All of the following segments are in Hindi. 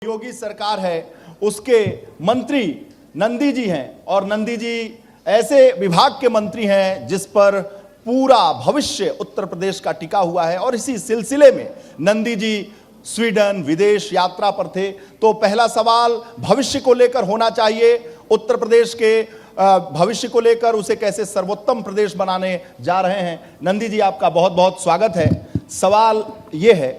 योगी सरकार है उसके मंत्री नंदी जी हैं और नंदी जी ऐसे विभाग के मंत्री हैं जिस पर पूरा भविष्य उत्तर प्रदेश का टिका हुआ है। और इसी सिलसिले में नंदी जी स्वीडन विदेश यात्रा पर थे, तो पहला सवाल भविष्य को लेकर होना चाहिए, उत्तर प्रदेश के भविष्य को लेकर उसे कैसे सर्वोत्तम प्रदेश बनाने जा रहे हैं। नंदी जी आपका बहुत बहुत स्वागत है। सवाल यह है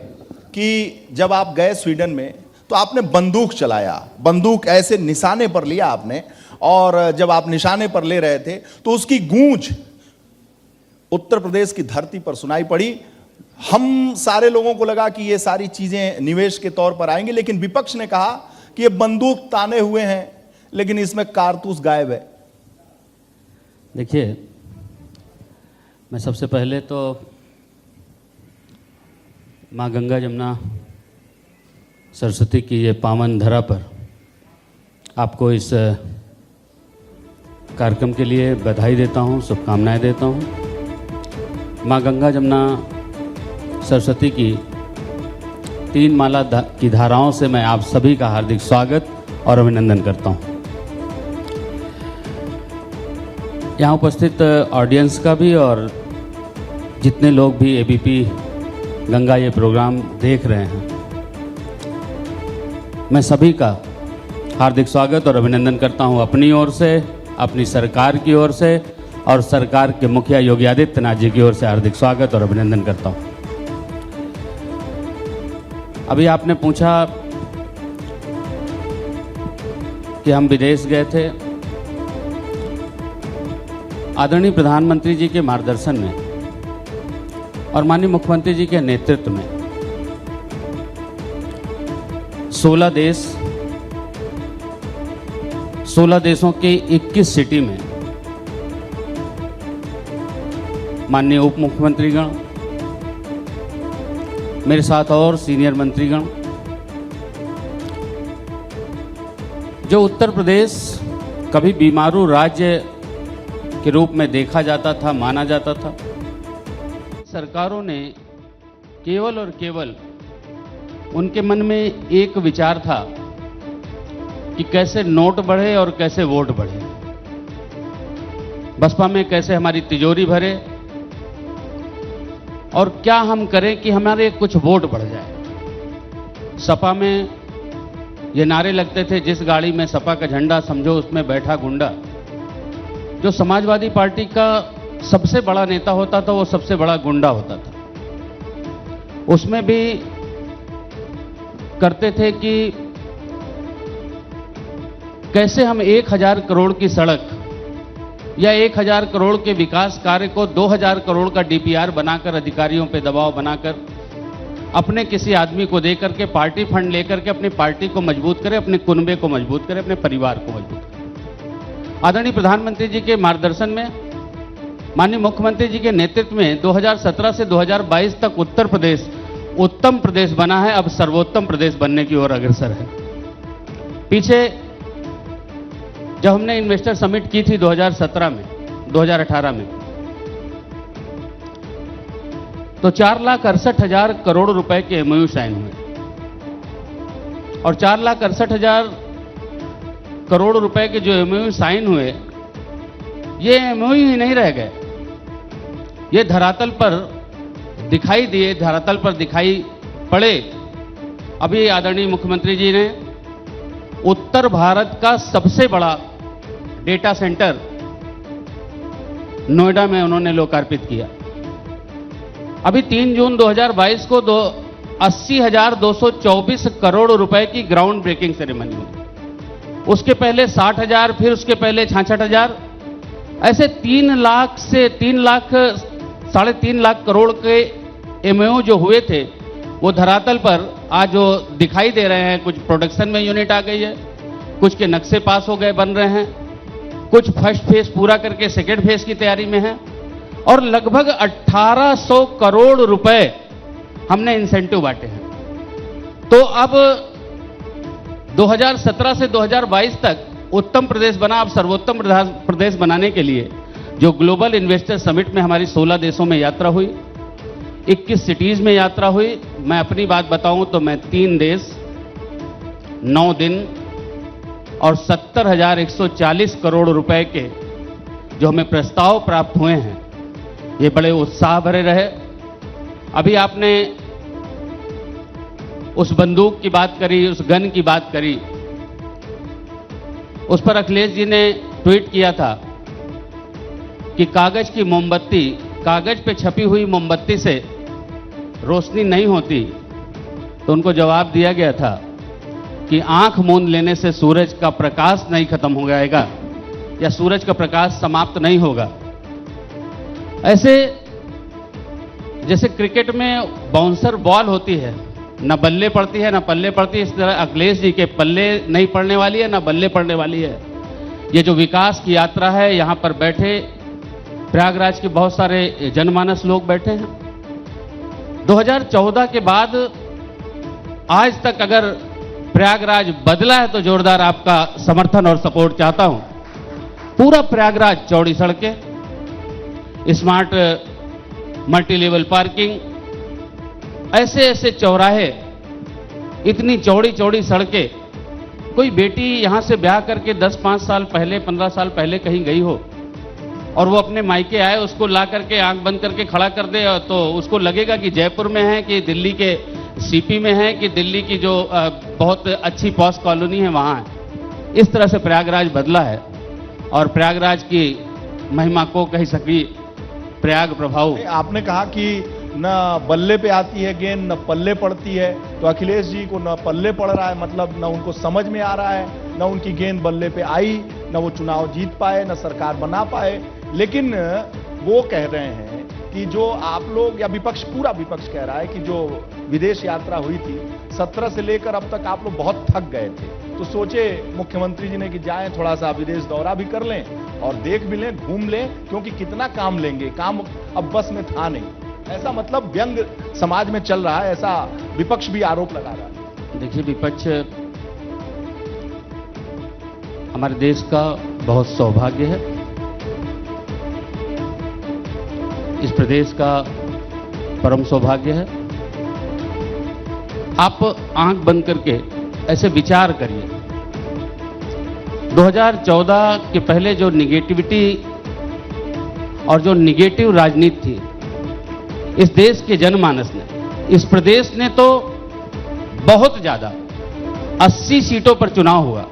कि जब आप गए स्वीडन में तो आपने बंदूक चलाया, बंदूक ऐसे निशाने पर लिया आपने, और जब आप निशाने पर ले रहे थे तो उसकी गूंज उत्तर प्रदेश की धरती पर सुनाई पड़ी। हम सारे लोगों को लगा कि ये सारी चीजें निवेश के तौर पर आएंगी, लेकिन विपक्ष ने कहा कि ये बंदूक ताने हुए हैं लेकिन इसमें कारतूस गायब है। देखिए, मैं सबसे पहले तो माँ गंगा जमुना सरस्वती की ये पावन धरा पर आपको इस कार्यक्रम के लिए बधाई देता हूँ, शुभकामनाएं देता हूँ। माँ गंगा जमुना सरस्वती की 3 माला की धाराओं से मैं आप सभी का हार्दिक स्वागत और अभिनंदन करता हूँ। यहाँ उपस्थित ऑडियंस का भी और जितने लोग भी एबीपी गंगा ये प्रोग्राम देख रहे हैं, मैं सभी का हार्दिक स्वागत और अभिनंदन करता हूं अपनी ओर से, अपनी सरकार की ओर से, और सरकार के मुखिया योगी आदित्यनाथ जी की ओर से हार्दिक स्वागत और अभिनंदन करता हूं। अभी आपने पूछा कि हम विदेश गए थे। आदरणीय प्रधानमंत्री जी के मार्गदर्शन में और माननीय मुख्यमंत्री जी के नेतृत्व में 16 देशों के 21 सिटी में माननीय उप मुख्यमंत्रीगण, मेरे साथ और सीनियर मंत्रीगण, जो उत्तर प्रदेश कभी बीमारू राज्य के रूप में देखा जाता था, माना जाता था, सरकारों ने केवल और केवल उनके मन में एक विचार था कि कैसे नोट बढ़े और कैसे वोट बढ़े, बसपा में कैसे हमारी तिजोरी भरे और क्या हम करें कि हमारे कुछ वोट बढ़ जाए। सपा में ये नारे लगते थे, जिस गाड़ी में सपा का झंडा समझो उसमें बैठा गुंडा। जो समाजवादी पार्टी का सबसे बड़ा नेता होता था वो सबसे बड़ा गुंडा होता था। उसमें भी करते थे कि कैसे हम 1000 करोड़ की सड़क या 1000 करोड़ के विकास कार्य को 2000 करोड़ का डीपीआर बनाकर, अधिकारियों पे दबाव बनाकर, अपने किसी आदमी को देकर के, पार्टी फंड लेकर के अपनी पार्टी को मजबूत करें, अपने कुनबे को मजबूत करें, अपने परिवार को मजबूत करें। आदरणीय प्रधानमंत्री जी के मार्गदर्शन में, माननीय मुख्यमंत्री जी के नेतृत्व में 2017 से 2022 तक उत्तर प्रदेश उत्तम प्रदेश बना है, अब सर्वोत्तम प्रदेश बनने की ओर अग्रसर है। पीछे जब हमने इन्वेस्टर समिट की थी 2018 में, तो 4,68,000 करोड़ रुपए के एमओयू साइन हुए, और 4,68,000 करोड़ रुपए के जो एमओयू साइन हुए, ये एमओयू ही नहीं रह गए, ये धरातल पर दिखाई दिए, धरातल पर दिखाई पड़े। अभी आदरणीय मुख्यमंत्री जी ने उत्तर भारत का सबसे बड़ा डेटा सेंटर नोएडा में उन्होंने लोकार्पित किया। अभी 3 जून 2022 को 80,224 करोड़ रुपए की ग्राउंड ब्रेकिंग सेरेमनी हुई। उसके पहले 60,000, फिर उसके पहले 66,000, ऐसे 3 लाख से 3.5 लाख करोड़ के एमओयू जो हुए थे, वो धरातल पर आज जो दिखाई दे रहे हैं, कुछ प्रोडक्शन में यूनिट आ गई है, कुछ के नक्शे पास हो गए, बन रहे हैं, कुछ फर्स्ट फेज पूरा करके सेकेंड फेज की तैयारी में है, और लगभग 1800 करोड़ रुपए हमने इंसेंटिव बांटे हैं। तो अब 2017 से 2022 तक उत्तम प्रदेश बना, अब सर्वोत्तम प्रदेश बनाने के लिए जो ग्लोबल इन्वेस्टर समिट में हमारी 16 देशों में यात्रा हुई, 21 सिटीज में यात्रा हुई। मैं अपनी बात बताऊं तो मैं 3 देश 9 दिन और 70,140 करोड़ रुपए के जो हमें प्रस्ताव प्राप्त हुए हैं, ये बड़े उत्साह भरे रहे। अभी आपने उस बंदूक की बात करी, उस गन की बात करी, उस पर अखिलेश जी ने ट्वीट किया था कि कागज की मोमबत्ती, कागज पे छपी हुई मोमबत्ती से रोशनी नहीं होती। तो उनको जवाब दिया गया था कि आंख मूंद लेने से सूरज का प्रकाश नहीं खत्म हो जाएगा या सूरज का प्रकाश समाप्त नहीं होगा। ऐसे जैसे क्रिकेट में बाउंसर बॉल होती है, न बल्ले पड़ती है न पल्ले पड़ती है, इस तरह अखिलेश जी के पल्ले नहीं पड़ने वाली है न बल्ले पड़ने वाली है। ये जो विकास की यात्रा है, यहां पर बैठे प्रयागराज के बहुत सारे जनमानस लोग बैठे हैं। 2014 के बाद आज तक अगर प्रयागराज बदला है तो जोरदार आपका समर्थन और सपोर्ट चाहता हूं। पूरा प्रयागराज, चौड़ी सड़कें, स्मार्ट मल्टी लेवल पार्किंग, ऐसे ऐसे चौराहे, इतनी चौड़ी चौड़ी सड़कें। कोई बेटी यहां से ब्याह करके 10-5 साल पहले, 15 साल पहले कहीं गई हो और वो अपने मायके आए, उसको ला करके आंख बंद करके खड़ा कर दे तो उसको लगेगा कि जयपुर में है कि दिल्ली के सीपी में है कि दिल्ली की जो बहुत अच्छी पॉश कॉलोनी है वहां है। इस तरह से प्रयागराज बदला है और प्रयागराज की महिमा को कह सकी प्रयाग प्रभाव। आपने कहा कि न बल्ले पे आती है गेंद, न पल्ले पड़ती है, तो अखिलेश जी को न पल्ले पड़ रहा है, मतलब न उनको समझ में आ रहा है, न उनकी गेंद बल्ले पे आई, न वो चुनाव जीत पाए, न सरकार बना पाए। लेकिन वो कह रहे हैं कि जो आप लोग या विपक्ष, पूरा विपक्ष कह रहा है कि जो विदेश यात्रा हुई थी 17 से लेकर अब तक आप लोग बहुत थक गए थे, तो सोचे मुख्यमंत्री जी ने कि जाएं थोड़ा सा विदेश दौरा भी कर लें और देख भी लें, घूम लें, क्योंकि कितना काम लेंगे, काम अब बस में था नहीं। ऐसा मतलब व्यंग समाज में चल रहा है, ऐसा विपक्ष भी आरोप लगा रहा है। देखिए, विपक्ष हमारे देश का बहुत सौभाग्य है, इस प्रदेश का परम सौभाग्य है। आप आंख बंद करके ऐसे विचार करिए, 2014 के पहले जो निगेटिविटी और जो निगेटिव राजनीति थी इस देश के जनमानस ने, इस प्रदेश ने तो बहुत ज्यादा 80 सीटों पर चुनाव हुआ।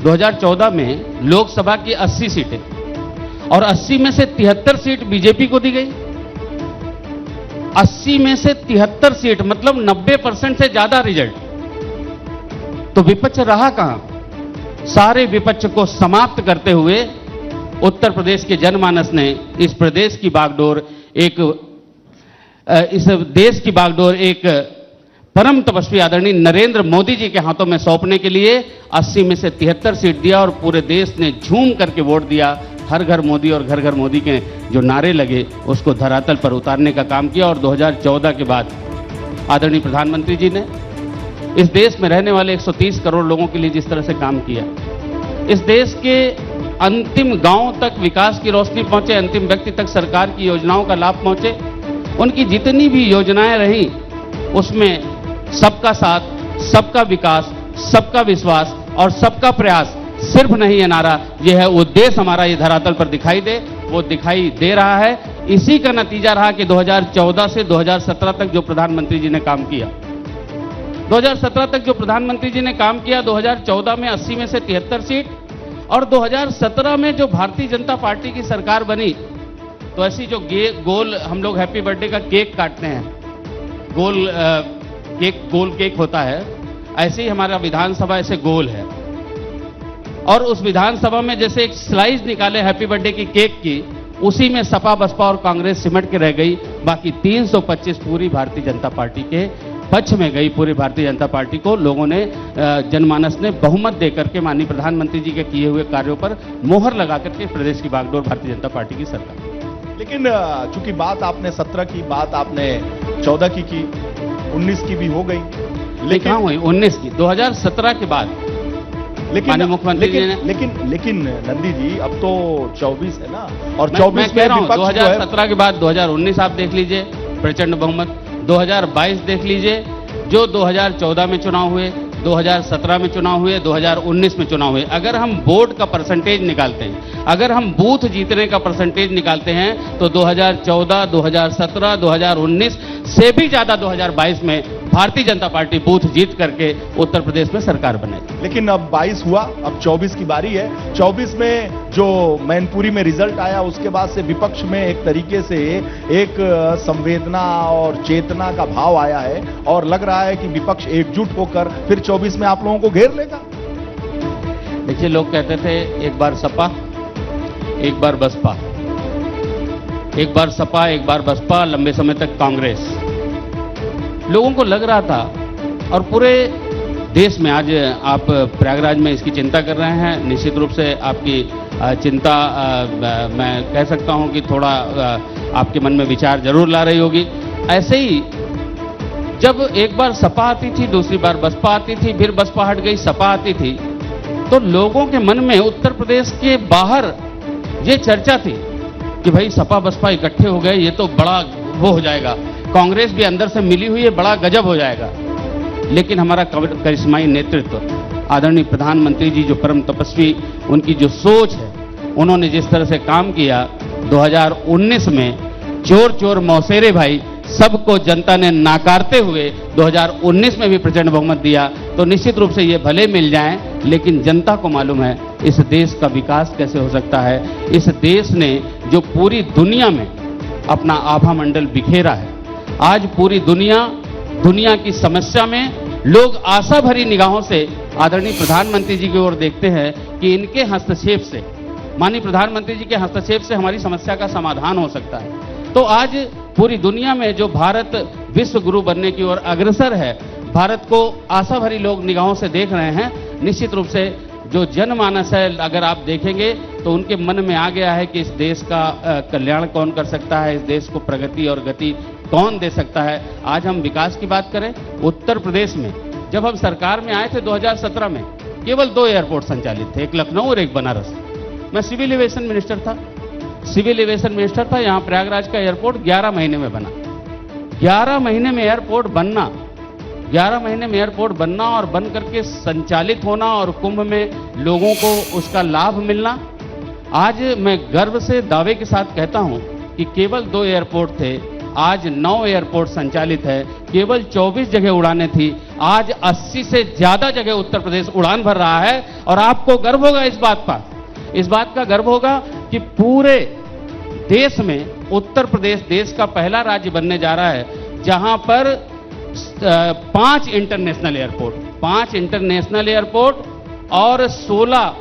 2014 में लोकसभा की 80 सीटें और 80 में से 73 सीट बीजेपी को दी गई। 80 में से 73 सीट मतलब 90% से ज्यादा रिजल्ट। तो विपक्ष रहा कहां? सारे विपक्ष को समाप्त करते हुए उत्तर प्रदेश के जनमानस ने इस प्रदेश की बागडोर इस देश की बागडोर एक परम तपस्वी आदरणीय नरेंद्र मोदी जी के हाथों में सौंपने के लिए 80 में से 73 सीट दिया और पूरे देश ने झूम करके वोट दिया। हर घर मोदी और घर घर मोदी के जो नारे लगे उसको धरातल पर उतारने का काम किया। और 2014 के बाद आदरणीय प्रधानमंत्री जी ने इस देश में रहने वाले 130 करोड़ लोगों के लिए जिस तरह से काम किया, इस देश के अंतिम गांव तक विकास की रोशनी पहुंचे, अंतिम व्यक्ति तक सरकार की योजनाओं का लाभ पहुंचे, उनकी जितनी भी योजनाएं रही उसमें सबका साथ, सबका विकास, सबका विश्वास और सबका प्रयास सिर्फ नहीं है नारा, यह है उद्देश्य हमारा ये धरातल पर दिखाई दे, वो दिखाई दे रहा है। इसी का नतीजा रहा कि 2014 से 2017 तक जो प्रधानमंत्री जी ने काम किया, 2017 तक जो प्रधानमंत्री जी ने काम किया, 2014 में 80 में से 73 सीट और 2017 में जो भारतीय जनता पार्टी की सरकार बनी, तो ऐसी जो गोल हम लोग हैप्पी बर्थडे का केक काटते हैं, गोल केक होता है, ऐसे ही हमारा विधानसभा ऐसे गोल है। और उस विधानसभा में जैसे एक स्लाइस निकाले हैप्पी बर्थडे की केक की, उसी में सपा बसपा और कांग्रेस सिमट के रह गई। बाकी 325 पूरी भारतीय जनता पार्टी के पक्ष में गई। पूरी भारतीय जनता पार्टी को लोगों ने, जनमानस ने बहुमत देकर के माननीय प्रधानमंत्री जी के किए हुए कार्यों पर मोहर लगा करके प्रदेश की बागडोर भारतीय जनता पार्टी की सरकार। लेकिन चूंकि बात आपने 17 की, बात आपने 14 की 19 की भी हो गई, लेकिन हाँ हुई 19 की 2017 के बाद, लेकिन मुख्यमंत्री जी ने, लेकिन नंदी जी अब तो 24 है ना, और मैं 24 कह रहा हूं 2017 2017 के बाद 2019 आप देख लीजिए प्रचंड बहुमत, 2022 देख लीजिए, जो 2014 में चुनाव हुए, 2017 में चुनाव हुए, 2019 में चुनाव हुए। अगर हम वोट का परसेंटेज निकालते हैं, अगर हम बूथ जीतने का परसेंटेज निकालते हैं, तो 2014, 2017, 2019 से भी ज्यादा 2022 में भारतीय जनता पार्टी बूथ जीत करके उत्तर प्रदेश में सरकार बनेगी। लेकिन अब 22 हुआ, अब 24 की बारी है। 24 में जो मैनपुरी में रिजल्ट आया, उसके बाद से विपक्ष में एक तरीके से एक संवेदना और चेतना का भाव आया है और लग रहा है कि विपक्ष एकजुट होकर फिर 24 में आप लोगों को घेर लेगा। देखिए, लोग कहते थे एक बार सपा, एक बार बसपा, एक बार सपा, एक बार बसपा, लंबे समय तक कांग्रेस। लोगों को लग रहा था, और पूरे देश में आज आप प्रयागराज में इसकी चिंता कर रहे हैं। निश्चित रूप से आपकी चिंता मैं कह सकता हूं कि थोड़ा आपके मन में विचार जरूर ला रही होगी। ऐसे ही जब एक बार सपा आती थी, दूसरी बार बसपा आती थी, फिर बसपा हट गई, सपा आती थी, तो लोगों के मन में उत्तर प्रदेश के बाहर ये चर्चा थी कि भाई सपा बसपा इकट्ठे हो गए, ये तो बड़ा वो हो जाएगा, कांग्रेस भी अंदर से मिली हुई है, बड़ा गजब हो जाएगा। लेकिन हमारा करिश्माई नेतृत्व, आदरणीय प्रधानमंत्री जी जो परम तपस्वी, उनकी जो सोच है, उन्होंने जिस तरह से काम किया 2019 में, चोर चोर मौसेरे भाई सबको जनता ने नाकारते हुए 2019 में भी प्रचंड बहुमत दिया। तो निश्चित रूप से ये भले मिल जाएं, लेकिन जनता को मालूम है इस देश का विकास कैसे हो सकता है। इस देश ने जो पूरी दुनिया में अपना आभा मंडल बिखेरा है, आज पूरी दुनिया की समस्या में लोग आशा भरी निगाहों से आदरणीय प्रधानमंत्री जी की ओर देखते हैं कि इनके हस्तक्षेप से, माननीय प्रधानमंत्री जी के हस्तक्षेप से हमारी समस्या का समाधान हो सकता है। तो आज पूरी दुनिया में जो भारत विश्व गुरु बनने की ओर अग्रसर है, भारत को आशा भरी लोग निगाहों से देख रहे हैं। निश्चित रूप से जो जनमानस है, अगर आप देखेंगे तो उनके मन में आ गया है कि इस देश का कल्याण कौन कर सकता है, इस देश को प्रगति और गति कौन दे सकता है। आज हम विकास की बात करें, उत्तर प्रदेश में जब हम सरकार में आए थे 2017 में, केवल 2 एयरपोर्ट संचालित थे, एक लखनऊ और एक बनारस। मैं सिविल एविएशन मिनिस्टर था, यहां प्रयागराज का एयरपोर्ट 11 महीने में बना। 11 महीने में एयरपोर्ट बनना, 11 महीने में एयरपोर्ट बनना और बन करके संचालित होना और कुंभ में लोगों को उसका लाभ मिलना। आज मैं गर्व से दावे के साथ कहता हूं कि केवल 2 एयरपोर्ट थे, आज 9 एयरपोर्ट संचालित है। केवल 24 जगह उड़ानें थी, आज 80 से ज्यादा जगह उत्तर प्रदेश उड़ान भर रहा है। और आपको गर्व होगा इस बात का गर्व होगा कि पूरे देश में उत्तर प्रदेश देश का पहला राज्य बनने जा रहा है जहां पर 5 इंटरनेशनल एयरपोर्ट और 16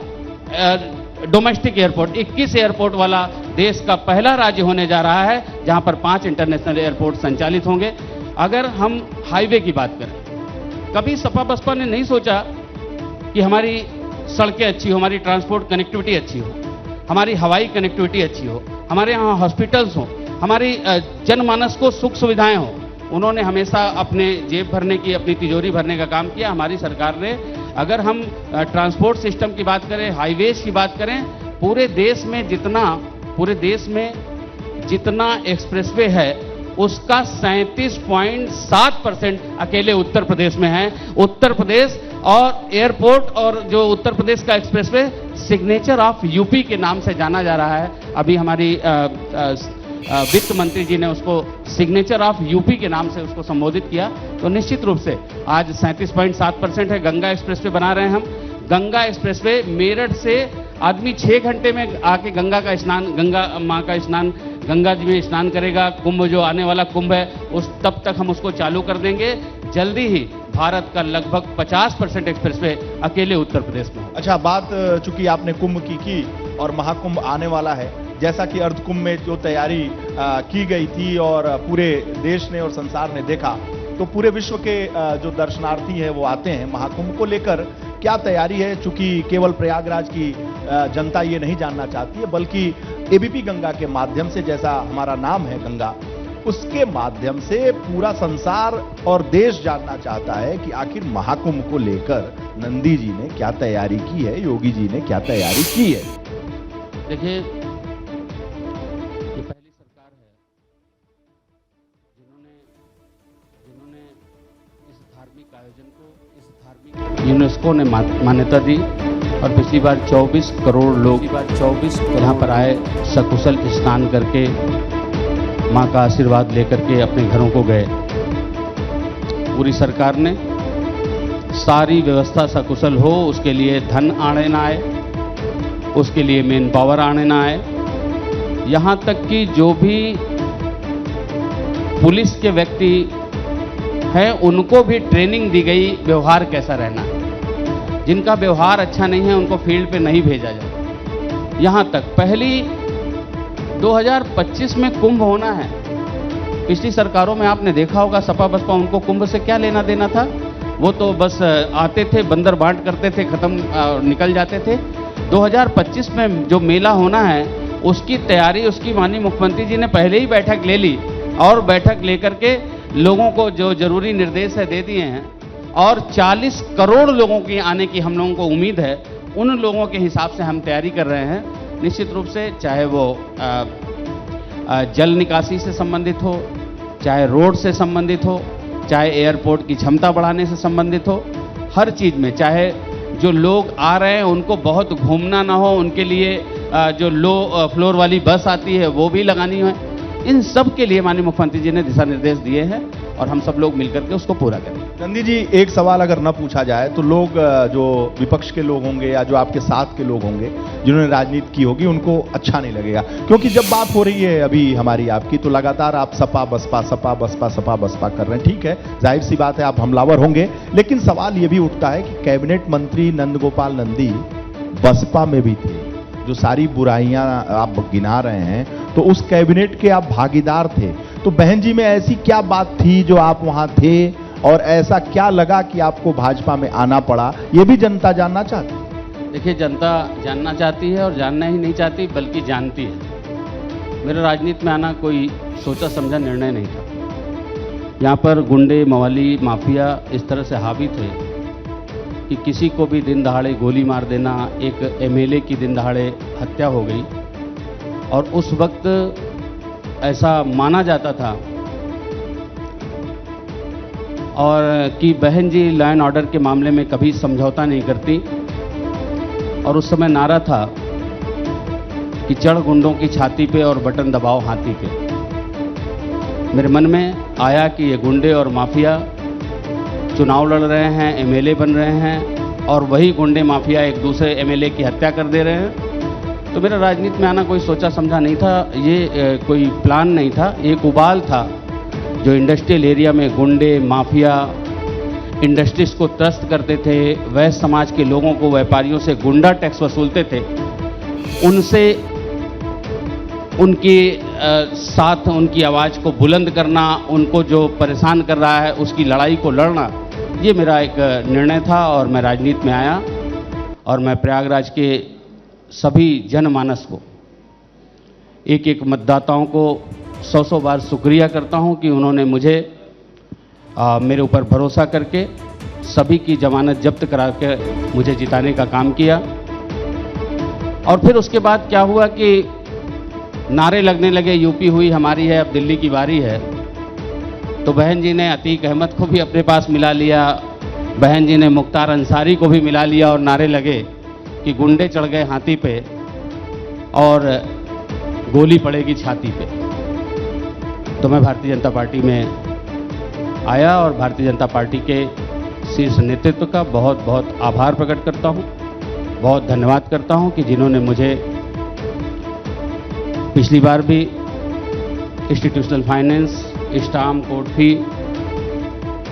डोमेस्टिक एयरपोर्ट, 21 एयरपोर्ट वाला देश का पहला राज्य होने जा रहा है जहां पर 5 इंटरनेशनल एयरपोर्ट संचालित होंगे। अगर हम हाईवे की बात करें, कभी सपा बसपा ने नहीं सोचा कि हमारी सड़कें अच्छी हो, हमारी ट्रांसपोर्ट कनेक्टिविटी अच्छी हो, हमारी हवाई कनेक्टिविटी अच्छी हो, हमारे यहाँ हॉस्पिटल्स हो, हमारी जनमानस को सुख सुविधाएं हो। उन्होंने हमेशा अपने जेब भरने की, अपनी तिजोरी भरने का काम किया। हमारी सरकार ने, अगर हम ट्रांसपोर्ट सिस्टम की बात करें, हाईवेज की बात करें, पूरे देश में जितना एक्सप्रेसवे है उसका 37.7% अकेले उत्तर प्रदेश में है। उत्तर प्रदेश और एयरपोर्ट और जो उत्तर प्रदेश का एक्सप्रेसवे सिग्नेचर ऑफ यूपी के नाम से जाना जा रहा है। अभी हमारी वित्त मंत्री जी ने उसको सिग्नेचर ऑफ यूपी के नाम से उसको संबोधित किया। तो निश्चित रूप से आज 37.7% है। गंगा एक्सप्रेसवे बना रहे हैं हम। गंगा एक्सप्रेसवे मेरठ से आदमी 6 घंटे में आके गंगा माँ का स्नान, गंगा जी में स्नान करेगा। कुंभ जो आने वाला कुंभ है तब तक हम उसको चालू कर देंगे। जल्दी ही भारत का लगभग 50% एक्सप्रेसवे अकेले उत्तर प्रदेश में। अच्छा, बात चूंकि आपने कुंभ की और महाकुंभ आने वाला है, जैसा कि अर्ध कुंभ में जो तैयारी की गई थी और पूरे देश ने और संसार ने देखा, तो पूरे विश्व के जो दर्शनार्थी हैं वो आते हैं। महाकुंभ को लेकर क्या तैयारी है? चूंकि केवल प्रयागराज की जनता ये नहीं जानना चाहती है, बल्कि एबीपी गंगा के माध्यम से, जैसा हमारा नाम है गंगा, उसके माध्यम से पूरा संसार और देश जानना चाहता है कि आखिर महाकुंभ को लेकर नंदी जी ने क्या तैयारी की है, योगी जी ने क्या तैयारी की है। देखिए, ये पहली सरकार है जिन्होंने इस धार्मिक आयोजन को, इस धार्मिक यूनेस्को ने मान्यता दी और पिछली बार 24 करोड़ लोग यहाँ पर आए, सकुशल स्नान करके माँ का आशीर्वाद लेकर के अपने घरों को गए। पूरी सरकार ने सारी व्यवस्था सकुशल हो उसके लिए धन आने ना आए, उसके लिए मेन पावर आने ना आए। यहाँ तक कि जो भी पुलिस के व्यक्ति हैं उनको भी ट्रेनिंग दी गई व्यवहार कैसा रहना है। जिनका व्यवहार अच्छा नहीं है उनको फील्ड पे नहीं भेजा जाए। यहाँ तक पहली 2025 में कुंभ होना है। पिछली सरकारों में आपने देखा होगा सपा बसपा, उनको कुंभ से क्या लेना देना था। वो तो बस आते थे, बंदर बांट करते थे, खत्म निकल जाते थे। 2025 में जो मेला होना है उसकी तैयारी उसकी माननीय मुख्यमंत्री जी ने पहले ही बैठक ले ली और बैठक लेकर के लोगों को जो जरूरी निर्देश है दे दिए हैं और 40 करोड़ लोगों की आने की हम लोगों को उम्मीद है। उन लोगों के हिसाब से हम तैयारी कर रहे हैं। निश्चित रूप से चाहे वो जल निकासी से संबंधित हो, चाहे रोड से संबंधित हो, चाहे एयरपोर्ट की क्षमता बढ़ाने से संबंधित हो, हर चीज़ में, चाहे जो लोग आ रहे हैं उनको बहुत घूमना ना हो, उनके लिए जो लो फ्लोर वाली बस आती है वो भी लगानी है। इन सब के लिए माननीय मुख्यमंत्री जी ने दिशा निर्देश दिए हैं और हम सब लोग मिलकर के उसको पूरा करें। नंदी जी, एक सवाल अगर न पूछा जाए तो लोग जो विपक्ष के लोग होंगे या जो आपके साथ के लोग होंगे जिन्होंने राजनीति की होगी उनको अच्छा नहीं लगेगा, क्योंकि जब बात हो रही है अभी हमारी आपकी तो लगातार आप सपा बसपा सपा बसपा सपा बसपा कर रहे हैं। ठीक है, जाहिर सी बात है आप हमलावर होंगे, लेकिन सवाल ये भी उठता है कि कैबिनेट मंत्री नंदगोपाल नंदी बसपा में भी थे। जो सारी बुराइयां आप गिना रहे हैं तो उस कैबिनेट के आप भागीदार थे। तो बहन जी में ऐसी क्या बात थी जो आप वहां थे और ऐसा क्या लगा कि आपको भाजपा में आना पड़ा, ये भी जनता जानना चाहती है। देखिए, जनता जानना चाहती है और जानना ही नहीं चाहती बल्कि जानती है। मेरा राजनीति में आना कोई सोचा समझा निर्णय नहीं था। यहाँ पर गुंडे मवाली माफिया इस तरह से हावी थे कि किसी को भी दिन दहाड़े गोली मार देना। एक एमएलए की दिन दहाड़े हत्या हो गई और उस वक्त ऐसा माना जाता था और कि बहन जी लॉ एंड ऑर्डर के मामले में कभी समझौता नहीं करती। और उस समय नारा था कि चढ़ गुंडों की छाती पे और बटन दबाओ हाथी पे। मेरे मन में आया कि ये गुंडे और माफिया चुनाव लड़ रहे हैं, एमएलए बन रहे हैं और वही गुंडे माफिया एक दूसरे एमएलए की हत्या कर दे रहे हैं। तो मेरा राजनीति में आना कोई सोचा समझा नहीं था, ये कोई प्लान नहीं था। एक उबाल था जो इंडस्ट्रियल एरिया में गुंडे माफिया इंडस्ट्रीज को त्रस्त करते थे, वैश्य समाज के लोगों को, व्यापारियों से गुंडा टैक्स वसूलते थे, उनसे उनके साथ उनकी आवाज़ को बुलंद करना, उनको जो परेशान कर रहा है उसकी लड़ाई को लड़ना, ये मेरा एक निर्णय था और मैं राजनीति में आया। और मैं प्रयागराज के सभी जनमानस को, एक एक मतदाताओं को 100 बार शुक्रिया करता हूं कि उन्होंने मुझे मेरे ऊपर भरोसा करके सभी की जमानत जब्त करा के मुझे जिताने का काम किया। और फिर उसके बाद क्या हुआ कि नारे लगने लगे, यूपी हुई हमारी है, अब दिल्ली की बारी है। तो बहन जी ने अतीक अहमद को भी अपने पास मिला लिया, बहन जी ने मुख्तार अंसारी को भी मिला लिया और नारे लगे कि गुंडे चढ़ गए हाथी पे और गोली पड़ेगी छाती पे। तो मैं भारतीय जनता पार्टी में आया और भारतीय जनता पार्टी के शीर्ष नेतृत्व का बहुत बहुत आभार प्रकट करता हूं, बहुत धन्यवाद करता हूं कि जिन्होंने मुझे पिछली बार भी institutional finance, stamp, court fee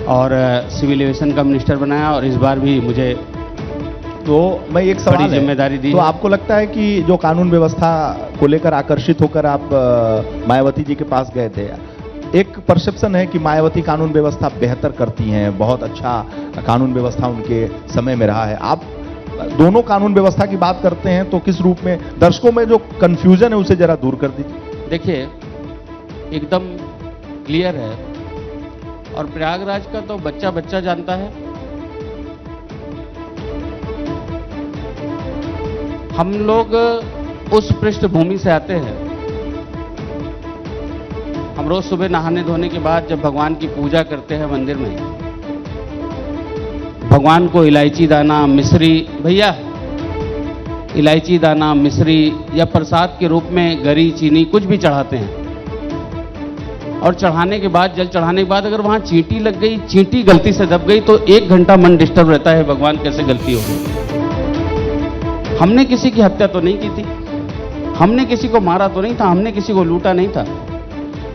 और सिविल एविएशन का मिनिस्टर बनाया और इस बार भी मुझे तो मैं एक सवाल बड़ी जिम्मेदारी दी। तो आपको लगता है कि जो कानून व्यवस्था को लेकर आकर्षित होकर आप मायावती जी के पास गए थे, एक परसेप्शन है कि मायावती कानून व्यवस्था बेहतर करती हैं, बहुत अच्छा कानून व्यवस्था उनके समय में रहा है। आप दोनों कानून व्यवस्था की बात करते हैं तो किस रूप में, दर्शकों में जो कंफ्यूजन है उसे जरा दूर कर दीजिए। देखिए, एकदम क्लियर है और प्रयागराज का तो बच्चा बच्चा जानता है। हम लोग उस पृष्ठभूमि से आते हैं। हम रोज सुबह नहाने धोने के बाद जब भगवान की पूजा करते हैं मंदिर में, भगवान को इलायची दाना, मिश्री, भैया इलायची दाना, मिश्री या प्रसाद के रूप में गरी, चीनी कुछ भी चढ़ाते हैं, और चढ़ाने के बाद, जल चढ़ाने के बाद अगर वहां चींटी लग गई, चींटी गलती से दब गई तो 1 घंटा मन डिस्टर्ब रहता है, भगवान कैसे गलती हो गई। हमने किसी की हत्या तो नहीं की थी, हमने किसी को मारा तो नहीं था, हमने किसी को लूटा नहीं था,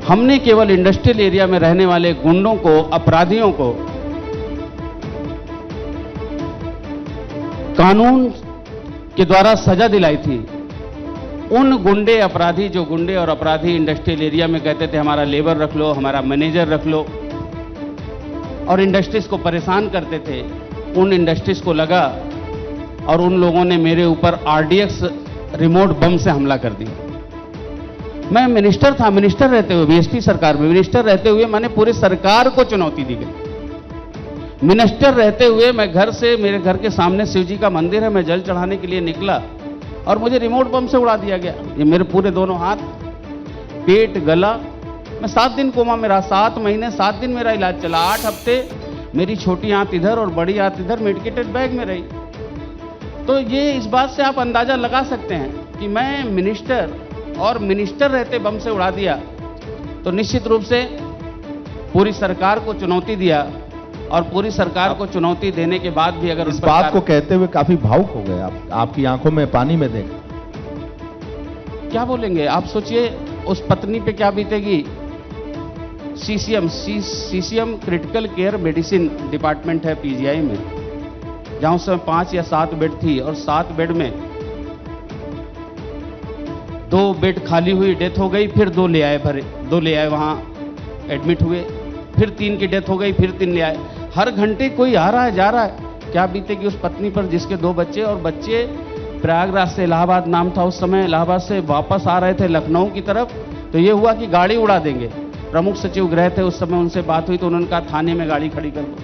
हमने केवल इंडस्ट्रियल एरिया में रहने वाले गुंडों को, अपराधियों को कानून के द्वारा सजा दिलाई थी। उन गुंडे अपराधी, जो गुंडे और अपराधी इंडस्ट्रियल एरिया में कहते थे हमारा लेबर रख लो, हमारा मैनेजर रख लो, और इंडस्ट्रीज को परेशान करते थे, उन इंडस्ट्रीज को लगा और उन लोगों ने मेरे ऊपर आरडीएक्स रिमोट बम से हमला कर दिया। मैं मिनिस्टर था, मिनिस्टर रहते हुए, बीएसपी सरकार में मिनिस्टर रहते हुए मैंने पूरी सरकार को चुनौती दी गई। मिनिस्टर रहते हुए मैं घर से, मेरे घर के सामने शिव जी का मंदिर है, मैं जल चढ़ाने के लिए निकला और मुझे रिमोट बम से उड़ा दिया गया। ये मेरे पूरे दोनों हाथ, पेट, गला, मैं 7 दिन कोमा में रहा, 7 महीने 7 दिन मेरा इलाज चला। 8 हफ्ते मेरी छोटी आंत इधर और बड़ी आंत इधर मेडिकेटेड बैग में रही। तो ये इस बात से आप अंदाजा लगा सकते हैं कि मैं मिनिस्टर, और मिनिस्टर रहते बम से उड़ा दिया, तो निश्चित रूप से पूरी सरकार को चुनौती दिया, और पूरी सरकार को चुनौती देने के बाद भी अगर इस बात को कहते हुए काफी भावुक हो गए आप, आपकी आंखों में पानी में देख। क्या बोलेंगे आप? सोचिए उस पत्नी पे क्या बीतेगी। CCM critical care medicine department है पीजीआई में, जहां उस समय 5 या 7 बेड थी, और 7 बेड में 2 बेड खाली हुई, डेथ हो गई, फिर 2 ले आए भरे, 2 ले आए वहां एडमिट हुए, फिर 3 की डेथ हो गई, फिर 3 ले आए। हर घंटे कोई आ रहा है, जा रहा है। क्या बीतेगी उस पत्नी पर जिसके 2 बच्चे, और बच्चे प्रयागराज से, इलाहाबाद नाम था उस समय, इलाहाबाद से वापस आ रहे थे लखनऊ की तरफ, तो ये हुआ कि गाड़ी उड़ा देंगे। प्रमुख सचिव गृह थे उस समय, उनसे बात हुई तो उन्होंने कहा थाने में गाड़ी खड़ी कर दो,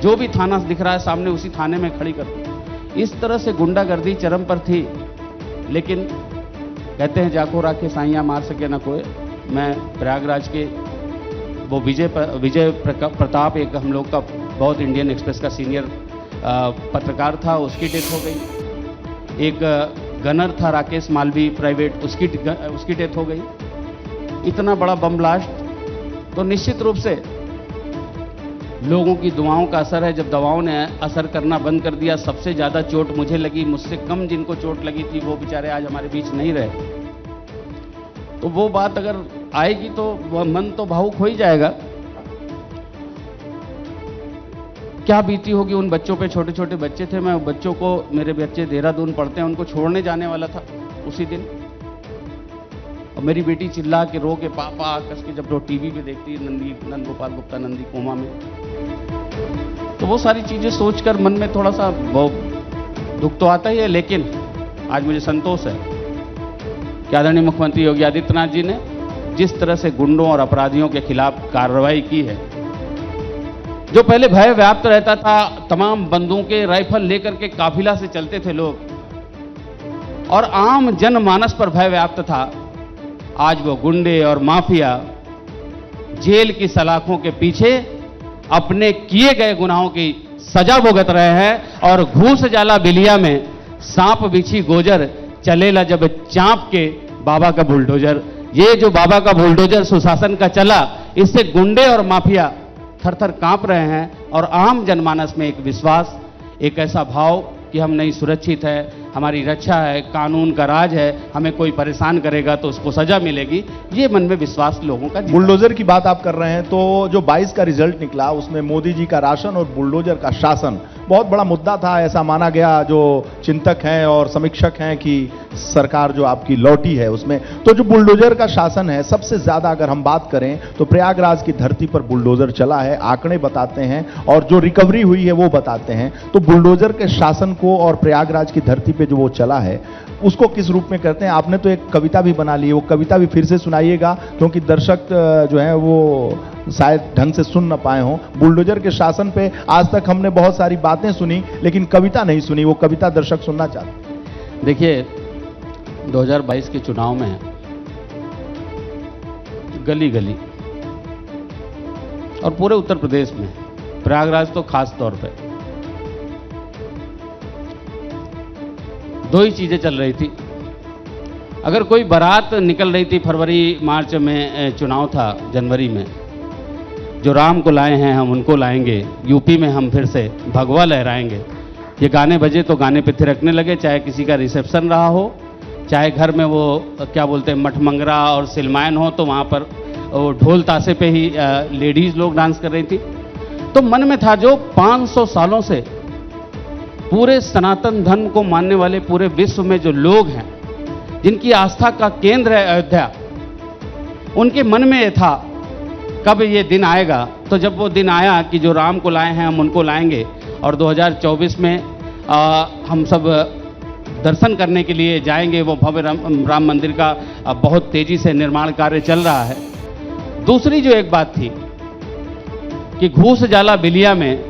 जो भी थाना दिख रहा है सामने उसी थाने में खड़ी कर दो। इस तरह से गुंडागर्दी चरम पर थी। लेकिन कहते हैं जाको राखे साइयां मार सके ना कोई। मैं प्रयागराज के वो विजय प्रताप, एक हम लोग का बहुत इंडियन एक्सप्रेस का सीनियर पत्रकार था, उसकी डेथ हो गई। एक गनर था राकेश मालवी प्राइवेट, उसकी डेथ हो गई। इतना बड़ा बम ब्लास्ट, तो निश्चित रूप से लोगों की दुआओं का असर है। जब दवाओं ने असर करना बंद कर दिया, सबसे ज्यादा चोट मुझे लगी, मुझसे कम जिनको चोट लगी थी वो बेचारे आज हमारे बीच नहीं रहे। तो वो बात अगर आएगी तो वह मन तो भावुक हो ही जाएगा। क्या बीती होगी उन बच्चों पे, छोटे छोटे बच्चे थे। मैं बच्चों को, मेरे बच्चे देहरादून पढ़ते हैं, उनको छोड़ने जाने वाला था उसी दिन, और मेरी बेटी चिल्ला के, रो के, पापा कस के, जब वो टीवी पे देखती है नंद गोपाल गुप्ता नंदी कोमा में, तो वो सारी चीजें सोचकर मन में थोड़ा सा दुख तो आता ही है। लेकिन आज मुझे संतोष है कि आदरणीय मुख्यमंत्री योगी आदित्यनाथ जी ने जिस तरह से गुंडों और अपराधियों के खिलाफ कार्रवाई की है। जो पहले भय व्याप्त रहता था, तमाम बंदूकें, राइफल लेकर के काफिला से चलते थे लोग, और आम जनमानस पर भय व्याप्त था, आज वो गुंडे और माफिया जेल की सलाखों के पीछे अपने किए गए गुनाहों की सजा भुगत रहे हैं। और घूस जाला बिलिया में सांप बिछी गोजर, चलेला जब चांप के बाबा का बुलडोजर। ये जो बाबा का बुलडोजर सुशासन का चला, इससे गुंडे और माफिया थर थर कांप रहे हैं, और आम जनमानस में एक विश्वास, एक ऐसा भाव कि हम नहीं, सुरक्षित है, हमारी रक्षा है, कानून का राज है, हमें कोई परेशान करेगा तो उसको सजा मिलेगी, ये मन में विश्वास लोगों का। बुलडोजर की बात आप कर रहे हैं, तो जो 22 का रिजल्ट निकला उसमें मोदी जी का राशन और बुलडोजर का शासन बहुत बड़ा मुद्दा था। ऐसा माना गया, जो चिंतक हैं और समीक्षक हैं, कि सरकार जो आपकी लौटी है उसमें, तो जो बुलडोजर का शासन है, सबसे ज्यादा अगर हम बात करें तो प्रयागराज की धरती पर बुलडोजर चला है। आंकड़े बताते हैं और जो रिकवरी हुई है वो बताते हैं। तो बुलडोजर के शासन को और प्रयागराज की धरती पे जो वो चला है उसको किस रूप में करते हैं? आपने तो एक कविता भी बना ली है, वो कविता भी फिर से सुनाइएगा, क्योंकि दर्शक जो है वो शायद ढंग से सुन न पाए हों। बुलडोजर के शासन पे आज तक हमने बहुत सारी बातें सुनी, लेकिन कविता नहीं सुनी। वो कविता दर्शक सुनना चाहते हैं। देखिए, 2022 के चुनाव में गली गली और पूरे उत्तर प्रदेश में, प्रयागराज तो खास तौर पे, दो ही चीज़ें चल रही थी। अगर कोई बारात निकल रही थी, फरवरी मार्च में चुनाव था, जनवरी में, जो राम को लाए हैं हम उनको लाएंगे, यूपी में हम फिर से भगवा लहराएंगे, ये गाने बजे तो गाने पे थिरकने लगे, चाहे किसी का रिसेप्शन रहा हो, चाहे घर में वो क्या बोलते हैं मठमंगरा और सिलमायन हो, तो वहाँ पर वो ढोल ताशे पे ही लेडीज़ लोग डांस कर रही थी। तो मन में था जो 500 सालों से पूरे सनातन धर्म को मानने वाले पूरे विश्व में जो लोग हैं, जिनकी आस्था का केंद्र है अयोध्या, उनके मन में ये था कब ये दिन आएगा। तो जब वो दिन आया कि जो राम को लाए हैं हम उनको लाएंगे, और 2024 में हम सब दर्शन करने के लिए जाएंगे, वो भव्य राम मंदिर का बहुत तेजी से निर्माण कार्य चल रहा है। दूसरी जो एक बात थी कि घूस जाला बिलिया में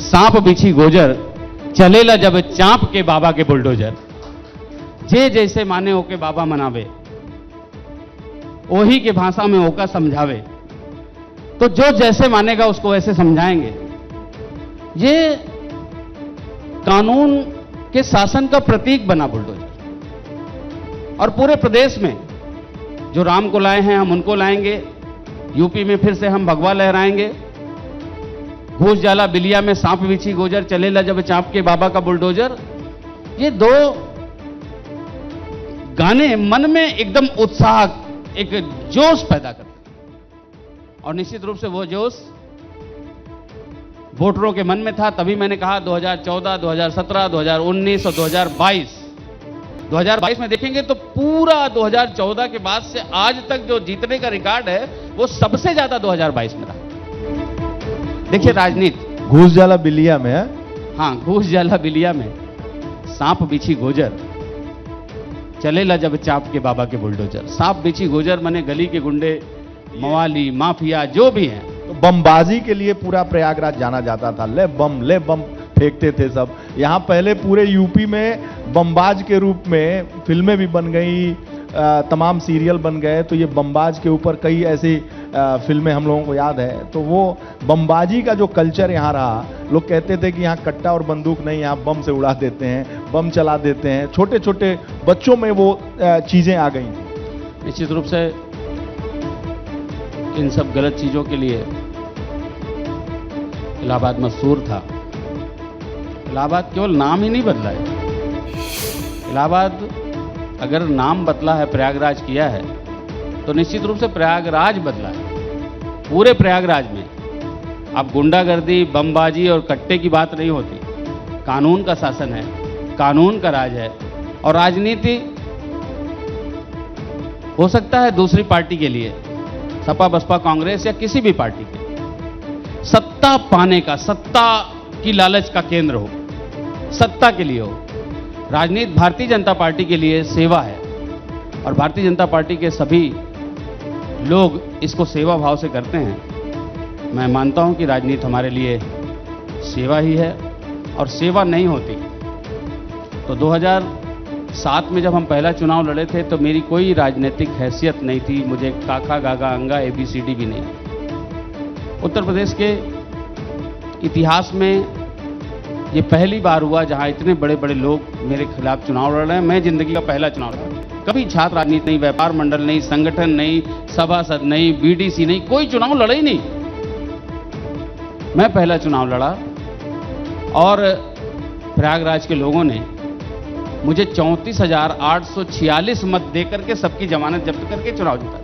सांप बिछी गोजर, चलेला जब चांप के बाबा के बुलडोजर, जे जैसे माने होके बाबा मनावे, वही के भाषा में होकर समझावे। तो जो जैसे मानेगा उसको वैसे समझाएंगे। ये कानून के शासन का प्रतीक बना बुलडोजर। और पूरे प्रदेश में जो राम को लाए हैं हम उनको लाएंगे, यूपी में फिर से हम भगवा लहराएंगे, घूस जाला बिलिया में सांप बिछी गोजर, चलेला जब चांप के बाबा का बुलडोजर। ये दो गाने मन में एकदम उत्साह, एक जोश पैदा करते, और निश्चित रूप से वो जोश वोटरों के मन में था। तभी मैंने कहा 2014, 2017, 2019 और 2022 में देखेंगे तो पूरा 2014 के बाद से आज तक जो जीतने का रिकॉर्ड है वो सबसे ज्यादा 2022 में रहा। देखिए राजनीति घूस जाला बिलिया में है? हाँ, घूस जाला बिलिया में सांप बिछी गोजर, चलेला जब चाप के बाबा के बुलडोजर। सांप बिछी गोजर माने गली के गुंडे, मवाली, माफिया जो भी हैं। तो बमबाजी के लिए पूरा प्रयागराज जाना जाता था, ले बम फेंकते थे सब। यहाँ पहले पूरे यूपी में बमबाज के रूप में फिल्में भी बन गई, तमाम सीरियल बन गए। तो ये बमबाज के ऊपर कई ऐसी फिल्में हम लोगों को याद है। तो वो बमबाजी का जो कल्चर यहाँ रहा, लोग कहते थे कि यहाँ कट्टा और बंदूक नहीं, यहाँ बम से उड़ा देते हैं, बम चला देते हैं। छोटे छोटे बच्चों में वो चीज़ें आ गई। निश्चित रूप से इन सब गलत चीज़ों के लिए इलाहाबाद मशहूर था। इलाहाबाद केवल नाम ही नहीं बदला है। इलाहाबाद अगर नाम बदला है, प्रयागराज किया है, तो निश्चित रूप से प्रयागराज बदला है। पूरे प्रयागराज में अब गुंडागर्दी, बमबाजी और कट्टे की बात नहीं होती। कानून का शासन है, कानून का राज है। और राजनीति हो सकता है दूसरी पार्टी के लिए, सपा बसपा कांग्रेस या किसी भी पार्टी के, सत्ता पाने का, सत्ता की लालच का केंद्र हो, सत्ता के लिए हो। राजनीति भारतीय जनता पार्टी के लिए सेवा है, और भारतीय जनता पार्टी के सभी लोग इसको सेवा भाव से करते हैं। मैं मानता हूं कि राजनीति हमारे लिए सेवा ही है, और सेवा नहीं होती तो 2007 में जब हम पहला चुनाव लड़े थे तो मेरी कोई राजनीतिक हैसियत नहीं थी, मुझे काका गागा अंगा ABCD भी नहीं। उत्तर प्रदेश के इतिहास में ये पहली बार हुआ जहां इतने बड़े बड़े लोग मेरे खिलाफ चुनाव लड़ रहे हैं। मैं जिंदगी का पहला चुनाव लड़ा। कभी छात्र राजनीति नहीं, व्यापार मंडल नहीं, संगठन नहीं, सभासद नहीं, BDC नहीं, कोई चुनाव लड़ा ही नहीं। मैं पहला चुनाव लड़ा, और प्रयागराज के लोगों ने मुझे 34,846 मत देकर के सबकी जमानत जब्त करके चुनाव जीता।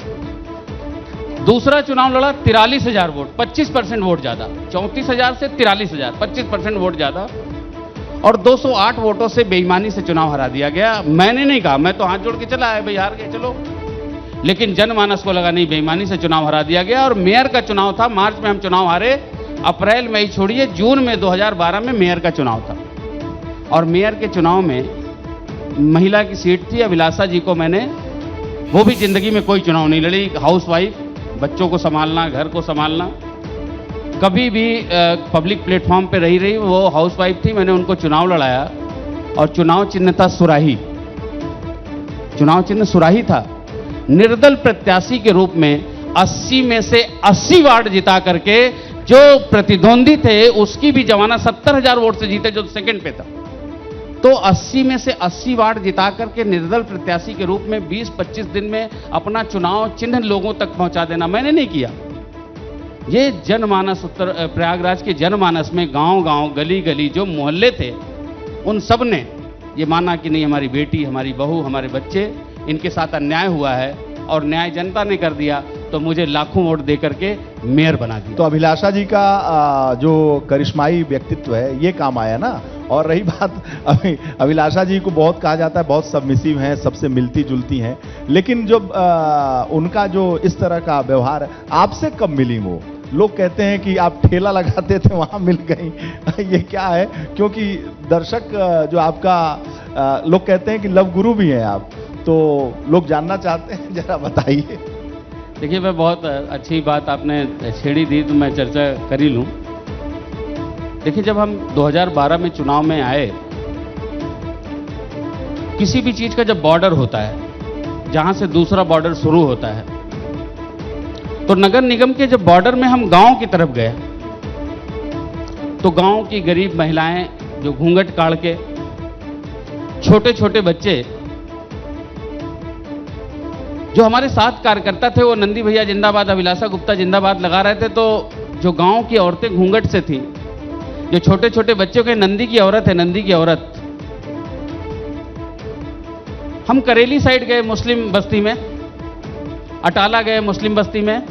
दूसरा चुनाव लड़ा, 43,000 वोट, 25% वोट ज्यादा। 34,000 से 43,000, 25% वोट ज्यादा, और 208 वोटों से बेईमानी से चुनाव हरा दिया गया। मैंने नहीं कहा, मैं तो हाथ जोड़ के चला है, भाई हार गए चलो, लेकिन जनमानस को लगा नहीं, बेईमानी से चुनाव हरा दिया गया। और मेयर का चुनाव था, मार्च में हम चुनाव हारे, अप्रैल मई छोड़िए, जून में 2012 में मेयर का चुनाव था। और मेयर के चुनाव में महिला की सीट थी, अभिलाषा जी को मैंने, वो भी जिंदगी में कोई चुनाव नहीं लड़ी, हाउसवाइफ, बच्चों को संभालना, घर को संभालना, कभी भी पब्लिक प्लेटफॉर्म पे रही, वो हाउसवाइफ थी। मैंने उनको चुनाव लड़ाया, और चुनाव चिन्ह था सुराही, चुनाव चिन्ह सुराही था। निर्दल प्रत्याशी के रूप में 80 में से 80 वार्ड जिता करके जो प्रतिद्वंदी थे उसकी भी जमानत 70,000 वोट से जीते, जो सेकंड पे था। तो 80 में से 80 वार्ड जिता करके निर्दल प्रत्याशी के रूप में 20-25 दिन में अपना चुनाव चिन्ह लोगों तक पहुंचा देना मैंने नहीं किया। ये जनमानस, उत्तर प्रयागराज के जनमानस में गांव गांव, गली गली जो मोहल्ले थे, उन सब ने ये माना कि नहीं, हमारी बेटी, हमारी बहू, हमारे बच्चे, इनके साथ अन्याय हुआ है और न्याय जनता ने कर दिया, तो मुझे लाखों वोट दे करके मेयर बना दिया। तो अभिलाषा जी का जो करिश्माई व्यक्तित्व है ये काम आया ना। और रही बात, अभिलाषा जी को बहुत कहा जाता है बहुत सबमिसिव हैं, सबसे मिलती जुलती हैं, लेकिन जब उनका जो इस तरह का व्यवहार है, आपसे कब मिली वो? लोग कहते हैं कि आप ठेला लगाते थे वहां मिल गई। ये क्या है? क्योंकि दर्शक जो आपका लोग कहते हैं कि लव गुरु भी हैं आप, तो लोग जानना चाहते हैं, जरा बताइए। देखिए, मैं बहुत अच्छी बात आपने छेड़ी दी तो मैं चर्चा कर ही लूं। देखिए, जब हम 2012 में चुनाव में आए, किसी भी चीज का जब बॉर्डर होता है, जहां से दूसरा बॉर्डर शुरू होता है, तो नगर निगम के जब बॉर्डर में हम गांव की तरफ गए, तो गांव की गरीब महिलाएं जो घूंघट काढ़ के, छोटे छोटे बच्चे, जो हमारे साथ कार्यकर्ता थे, वो नंदी भैया जिंदाबाद, अभिलाषा गुप्ता जिंदाबाद लगा रहे थे, तो जो गांव की औरतें घूंघट से थी, जो छोटे छोटे बच्चों के, नंदी की औरत है, नंदी की औरत। हम करेली साइड गए मुस्लिम बस्ती में, अटाला गए मुस्लिम बस्ती में,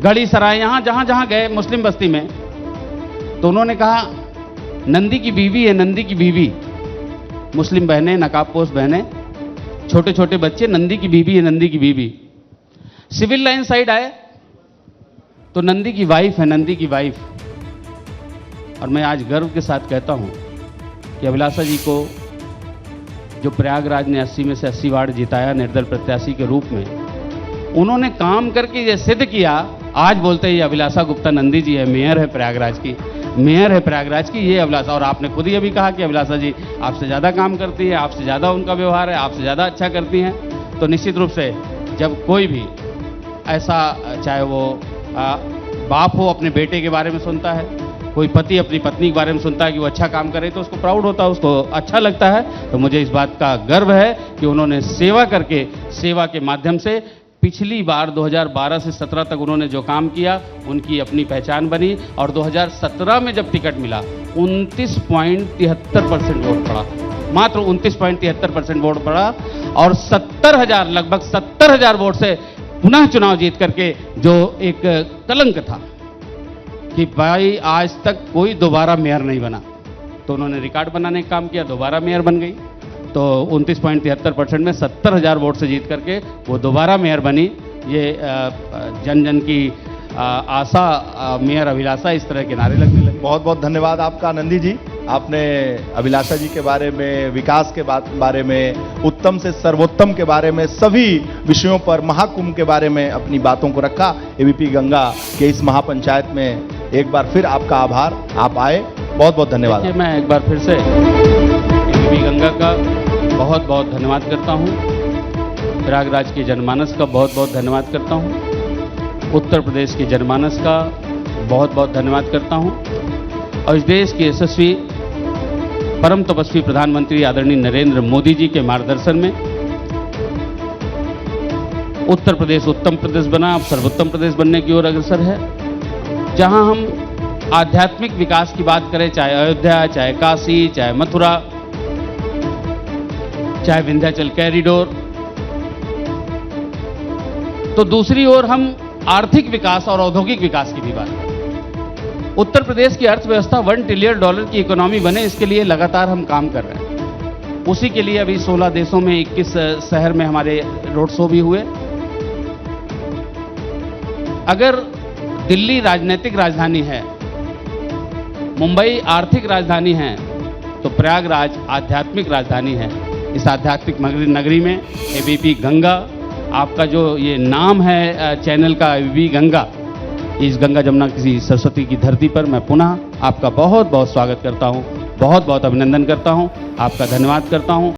गढ़ी सराय, यहां जहां जहां गए मुस्लिम बस्ती में, तो उन्होंने कहा नंदी की बीवी है, नंदी की बीवी। मुस्लिम बहनें, नकाबपोश बहनें, छोटे छोटे बच्चे, नंदी की बीवी है, नंदी की बीवी। सिविल लाइन साइड आए तो नंदी की वाइफ है, नंदी की वाइफ। और मैं आज गर्व के साथ कहता हूं कि अभिलाषा जी को जो प्रयागराज ने 80 में से 80 वार्ड जिताया निर्दल प्रत्याशी के रूप में, उन्होंने काम करके ये सिद्ध किया। आज बोलते हैं ये अभिलाषा गुप्ता नंदी जी है, मेयर है प्रयागराज की, मेयर है प्रयागराज की, ये अभिलाषा। और आपने खुद ही अभी कहा कि अभिलाषा जी आपसे ज़्यादा काम करती है, आपसे ज़्यादा उनका व्यवहार है, आपसे ज़्यादा अच्छा करती हैं। तो निश्चित रूप से जब कोई भी ऐसा, चाहे वो बाप हो, अपने बेटे के बारे में सुनता है, कोई पति अपनी पत्नी के बारे में सुनता है कि वो अच्छा काम करे, तो उसको प्राउड होता है, उसको अच्छा लगता है। तो मुझे इस बात का गर्व है कि उन्होंने सेवा करके, सेवा के माध्यम से पिछली बार 2012 से 17 तक उन्होंने जो काम किया, उनकी अपनी पहचान बनी। और 2017 में जब टिकट मिला, 29.73% वोट पड़ा, मात्र 29.73% वोट पड़ा, और 70,000, लगभग 70,000 वोट से पुनः चुनाव जीत करके, जो एक कलंक था कि भाई आज तक कोई दोबारा मेयर नहीं बना, तो उन्होंने रिकॉर्ड बनाने का काम किया, दोबारा मेयर बन गई। तो 29.73% में 70,000 वोट से जीत करके वो दोबारा मेयर बनी। ये जन जन की आशा, मेयर अभिलाषा, इस तरह के नारे लगने लगे। बहुत बहुत धन्यवाद आपका नंदी जी। आपने अभिलाषा जी के बारे में, विकास के बारे में, उत्तम से सर्वोत्तम के बारे में, सभी विषयों पर, महाकुंभ के बारे में अपनी बातों को रखा। एबीपी गंगा के इस महापंचायत में एक बार फिर आपका आभार, आप आए, बहुत बहुत धन्यवाद। मैं एक बार फिर से एबीपी गंगा का बहुत बहुत धन्यवाद करता हूँ, प्रयागराज के जनमानस का बहुत बहुत धन्यवाद करता हूँ, उत्तर प्रदेश के जनमानस का बहुत बहुत धन्यवाद करता हूँ, और इस देश के यशस्वी परम तपस्वी प्रधानमंत्री आदरणीय नरेंद्र मोदी जी के मार्गदर्शन में उत्तर प्रदेश उत्तम प्रदेश बना, अब सर्वोत्तम प्रदेश बनने की ओर अग्रसर है। जहां हम आध्यात्मिक विकास की बात करें, चाहे अयोध्या, चाहे काशी, चाहे मथुरा, चाहे विंध्याचल कॉरिडोर, तो दूसरी ओर हम आर्थिक विकास और औद्योगिक विकास की भी बात करें। उत्तर प्रदेश की अर्थव्यवस्था $1 ट्रिलियन की इकोनॉमी बने, इसके लिए लगातार हम काम कर रहे हैं। उसी के लिए अभी 16 देशों में 21 शहर में हमारे रोड शो भी हुए। अगर दिल्ली राजनीतिक राजधानी है, मुंबई आर्थिक राजधानी है, तो प्रयागराज आध्यात्मिक राजधानी है। इस आध्यात्मिक नगरी में एबीपी गंगा, आपका जो ये नाम है चैनल का एबीपी गंगा, इस गंगा जमुना किसी सरस्वती की धरती पर मैं पुनः आपका बहुत बहुत स्वागत करता हूं, बहुत बहुत अभिनंदन करता हूं, आपका धन्यवाद करता हूं।